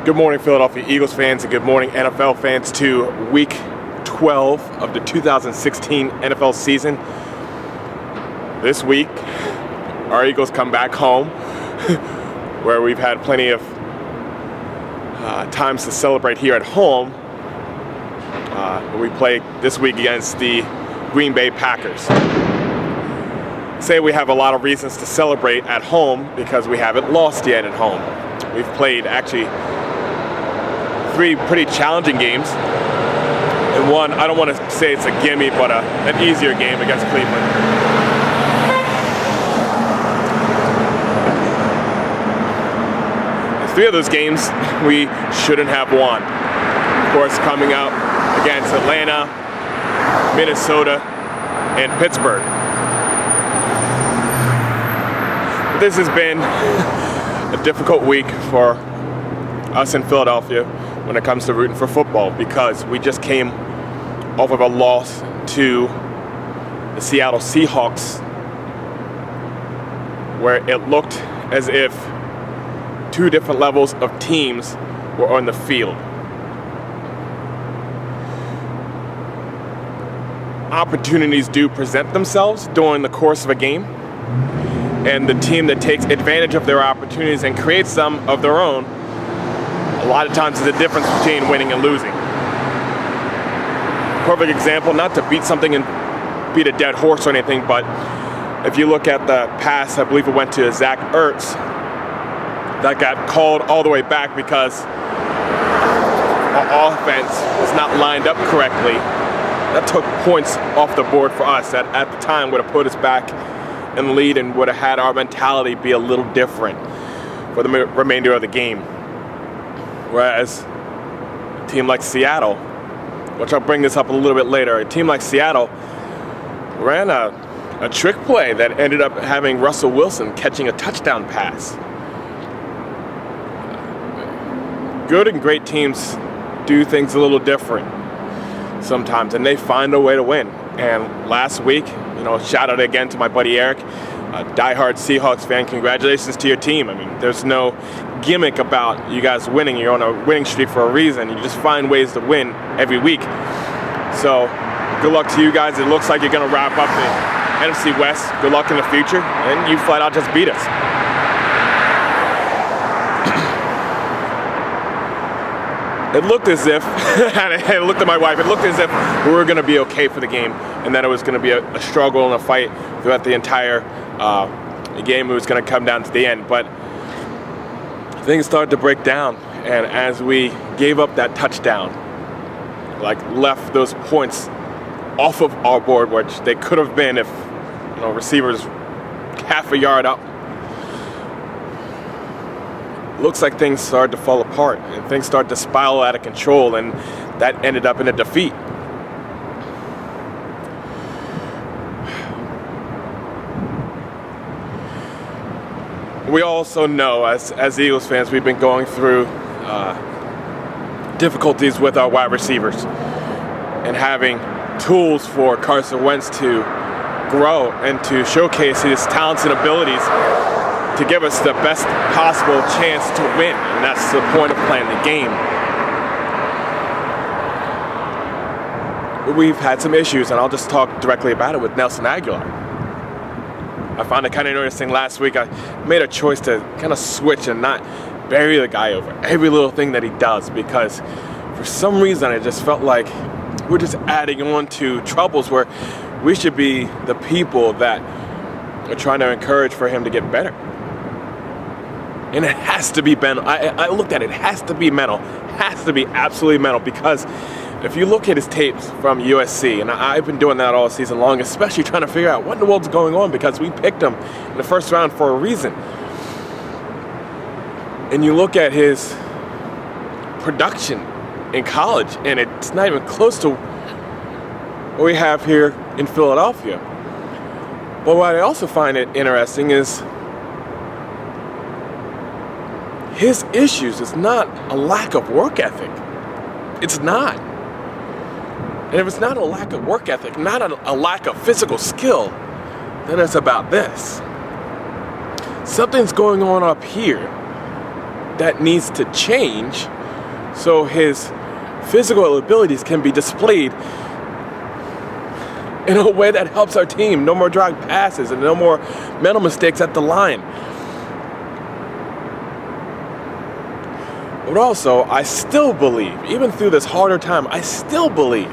Good morning, Philadelphia Eagles fans, and good morning, NFL fans, to Week 12 of the 2016 NFL season. This week, our Eagles come back home, where we've had plenty of times to celebrate here at home. We play this week against the Green Bay Packers. Say we have a lot of reasons to celebrate at home because we haven't lost yet at home. We've played actually 3 pretty challenging games, and one, I don't want to say it's a gimme, but an easier game against Cleveland. And 3 of those games we shouldn't have won. Of course, coming out against Atlanta, Minnesota, and Pittsburgh. But this has been a difficult week for us in Philadelphia when it comes to rooting for football, because we just came off of a loss to the Seattle Seahawks, where it looked as if 2 different levels of teams were on the field. Opportunities do present themselves during the course of a game, and the team that takes advantage of their opportunities and creates some of their own, a lot of times is the difference between winning and losing. Perfect example, not to beat something and beat a dead horse or anything, but if you look at the pass, I believe it went to Zach Ertz, that got called all the way back because our offense was not lined up correctly. That took points off the board for us. That at the time would have put us back in the lead and would have had our mentality be a little different for the remainder of the game. Whereas a team like Seattle, which I'll bring this up a little bit later, a team like Seattle ran a trick play that ended up having Russell Wilson catching a touchdown pass. Good and great teams do things a little different sometimes, and they find a way to win. And last week, shout out again to my buddy Eric, a diehard Seahawks fan. Congratulations to your team. I mean, there's no gimmick about you guys winning. You're on a winning streak for a reason. You just find ways to win every week. So good luck to you guys. It looks like you're going to wrap up the NFC West. Good luck in the future. And you flat out just beat us. It looked as if, and I looked at my wife, it looked as if we were going to be okay for the game, and that it was going to be a struggle and a fight throughout the entire game. It was going to come down to the end. But things started to break down, and as we gave up that touchdown, left those points off of our board, which they could have been if receivers half a yard up. Looks like things started to fall apart and things started to spiral out of control, and that ended up in a defeat. We also know, as Eagles fans, we've been going through difficulties with our wide receivers and having tools for Carson Wentz to grow and to showcase his talents and abilities to give us the best possible chance to win, and that's the point of playing the game. We've had some issues, and I'll just talk directly about it with Nelson Agholor. I found it kind of interesting last week. I made a choice to kind of switch and not bury the guy over every little thing that he does, because for some reason I just felt like we're just adding on to troubles where we should be the people that are trying to encourage for him to get better. And it has to be mental. I looked at it. It has to be mental. It has to be absolutely mental, because if you look at his tapes from USC, and I've been doing that all season long, especially trying to figure out what in the world's going on, because we picked him in the first round for a reason. And you look at his production in college, and it's not even close to what we have here in Philadelphia. But what I also find it interesting is his issues is not a lack of work ethic. It's not. And if it's not a lack of work ethic, not a lack of physical skill, then it's about this. Something's going on up here that needs to change so his physical abilities can be displayed in a way that helps our team. No more drag passes and no more mental mistakes at the line. But also, I still believe, even through this harder time, I still believe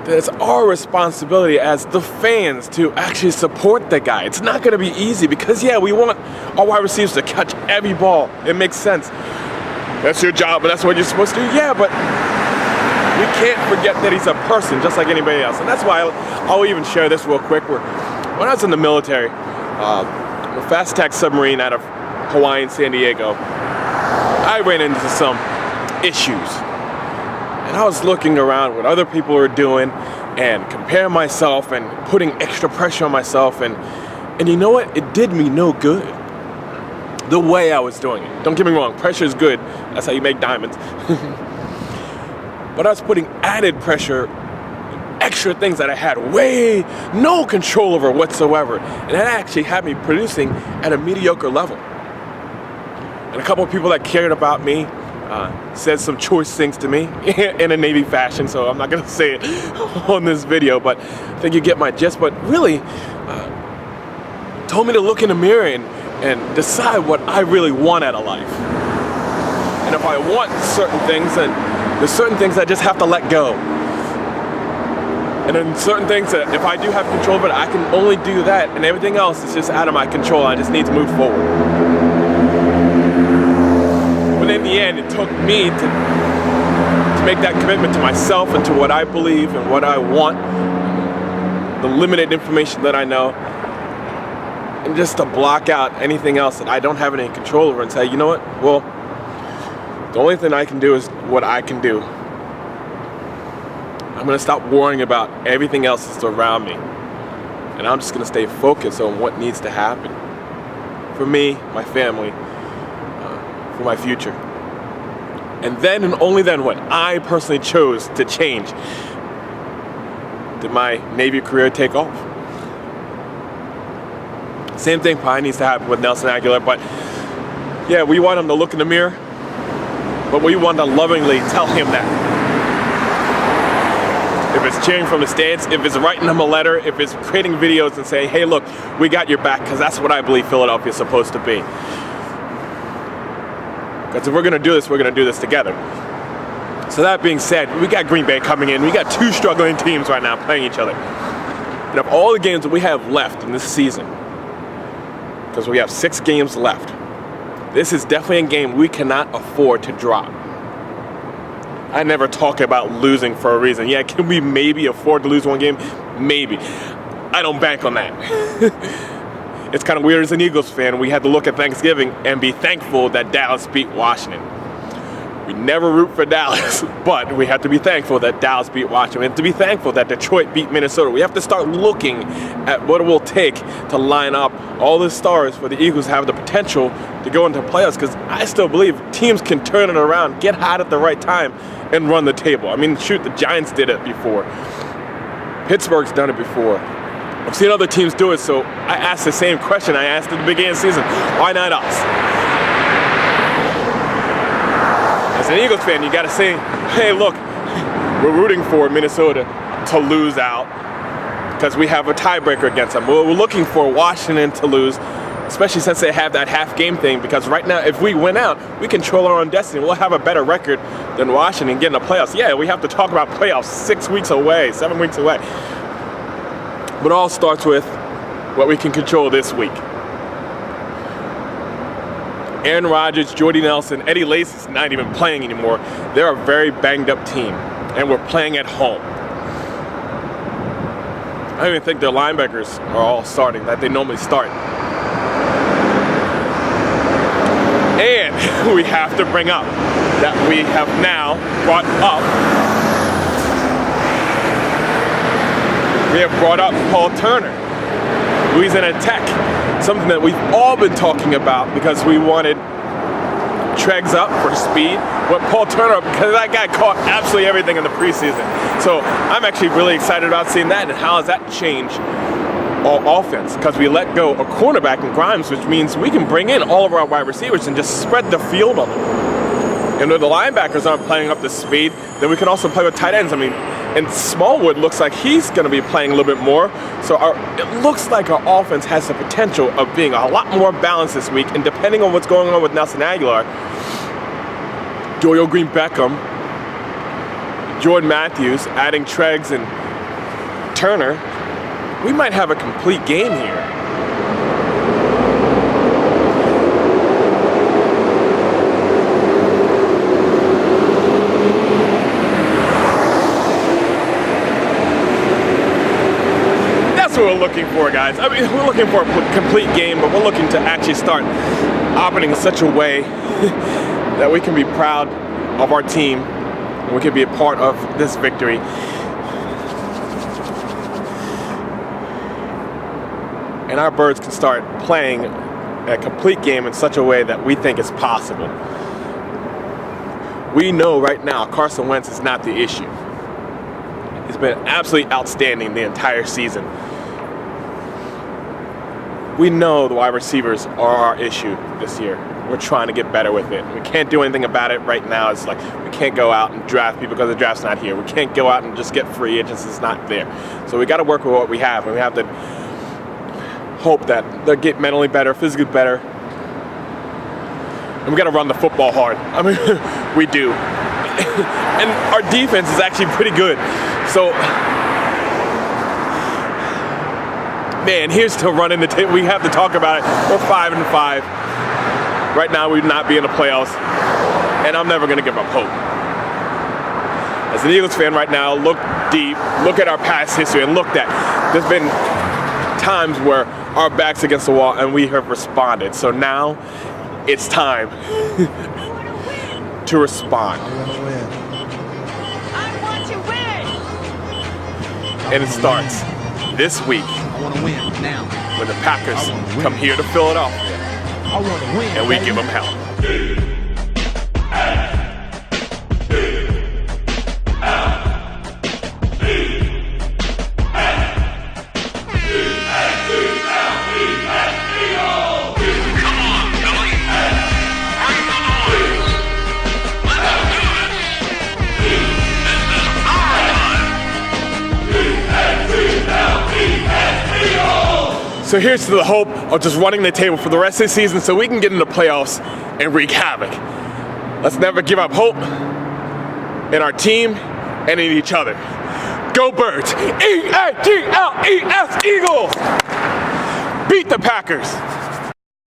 that it's our responsibility as the fans to actually support the guy. It's not going to be easy because, yeah, we want our wide receivers to catch every ball. It makes sense. That's your job, but that's what you're supposed to do. Yeah, but we can't forget that he's a person just like anybody else. And that's why I'll even share this real quick. When I was in the military, a fast attack submarine out of Hawaii and San Diego, I ran into some issues. And I was looking around what other people were doing and comparing myself and putting extra pressure on myself. And you know what? It did me no good. The way I was doing it. Don't get me wrong, pressure is good. That's how you make diamonds. But I was putting added pressure, extra things that I had no control over whatsoever. And that actually had me producing at a mediocre level. And a couple of people that cared about me said some choice things to me in a Navy fashion, so I'm not going to say it on this video, but I think you get my gist. But really, told me to look in the mirror and decide what I really want out of life. And if I want certain things, then there's certain things I just have to let go. And then certain things that if I do have control of it, I can only do that, and everything else is just out of my control. I just need to move forward. But in the end, it took me to make that commitment to myself and to what I believe and what I want, the limited information that I know, and just to block out anything else that I don't have any control over and say, you know what, well, the only thing I can do is what I can do. I'm going to stop worrying about everything else that's around me. And I'm just going to stay focused on what needs to happen. For me, my family, for my future. And then and only then what I personally chose to change did my Navy career take off. Same thing probably needs to happen with Nelson Aguilar, but yeah, we want him to look in the mirror, but we want to lovingly tell him that. If it's cheering from the stands, if it's writing him a letter, if it's creating videos and saying, hey, look, we got your back, because that's what I believe Philadelphia is supposed to be. Because if we're going to do this, we're going to do this together. So that being said, we got Green Bay coming in. We got two struggling teams right now playing each other. And of all the games that we have left in this season, because we have 6 games left, this is definitely a game we cannot afford to drop. I never talk about losing for a reason. Yeah, can we maybe afford to lose one game? Maybe. I don't bank on that. It's kind of weird as an Eagles fan. We had to look at Thanksgiving and be thankful that Dallas beat Washington. We never root for Dallas, but we have to be thankful that Dallas beat Washington. We have to be thankful that Detroit beat Minnesota. We have to start looking at what it will take to line up all the stars for the Eagles to have the potential to go into playoffs, because I still believe teams can turn it around, get hot at the right time, and run the table. I mean, shoot, the Giants did it before. Pittsburgh's done it before. I've seen other teams do it, so I asked the same question I asked at the beginning of the season. Why not us? As an Eagles fan, you got to say, hey, look, we're rooting for Minnesota to lose out because we have a tiebreaker against them. We're looking for Washington to lose, especially since they have that half game thing, because right now, if we win out, we control our own destiny. We'll have a better record than Washington getting the playoffs. Yeah, we have to talk about playoffs 6 weeks away, 7 weeks away. But it all starts with what we can control this week. Aaron Rodgers, Jordy Nelson, Eddie Lacy's not even playing anymore. They're a very banged up team, and we're playing at home. I don't even think their linebackers are all starting, that they normally start. And we have to bring up that we have now brought up Paul Turner, Louisiana Tech. Something that we've all been talking about because we wanted Treggs up for speed, but Paul Turner up because that guy caught absolutely everything in the preseason. So I'm actually really excited about seeing that, and how does that change our offense? Because we let go a cornerback in Grimes, which means we can bring in all of our wide receivers and just spread the field on them. And if the linebackers aren't playing up to speed, then we can also play with tight ends. I mean, and Smallwood looks like he's going to be playing a little bit more. So it looks like our offense has the potential of being a lot more balanced this week. And depending on what's going on with Nelson Aguilar, Doyle Green Beckham, Jordan Matthews, adding Treggs and Turner, we might have a complete game here. That's what we're looking for, guys. I mean, we're looking for a complete game, but we're looking to actually start operating in such a way that we can be proud of our team and we can be a part of this victory. And our birds can start playing a complete game in such a way that we think is possible. We know right now Carson Wentz is not the issue. He's been absolutely outstanding the entire season. We know the wide receivers are our issue this year. We're trying to get better with it. We can't do anything about it right now. It's like we can't go out and draft people because the draft's not here. We can't go out and just get free agents. It's not there. So we got to work with what we have, and we have to hope that they'll get mentally better, physically better. And we got to run the football hard. I mean, we do. And our defense is actually pretty good. So, man, here's to running the table. We have to talk about it. We're 5-5. Right now, we'd not be in the playoffs. And I'm never going to give up hope. As an Eagles fan right now, look deep, look at our past history, and look that there's been times where our back's against the wall and we have responded. So now it's time to respond. I want to win. And it starts this week I want to win now. when the Packers come here to Philadelphia I want to win. and we give them hell. So here's to the hope of just running the table for the rest of the season so we can get into the playoffs and wreak havoc. Let's never give up hope in our team and in each other. Go Birds! E-A-G-L-E-S, Eagles! Beat the Packers!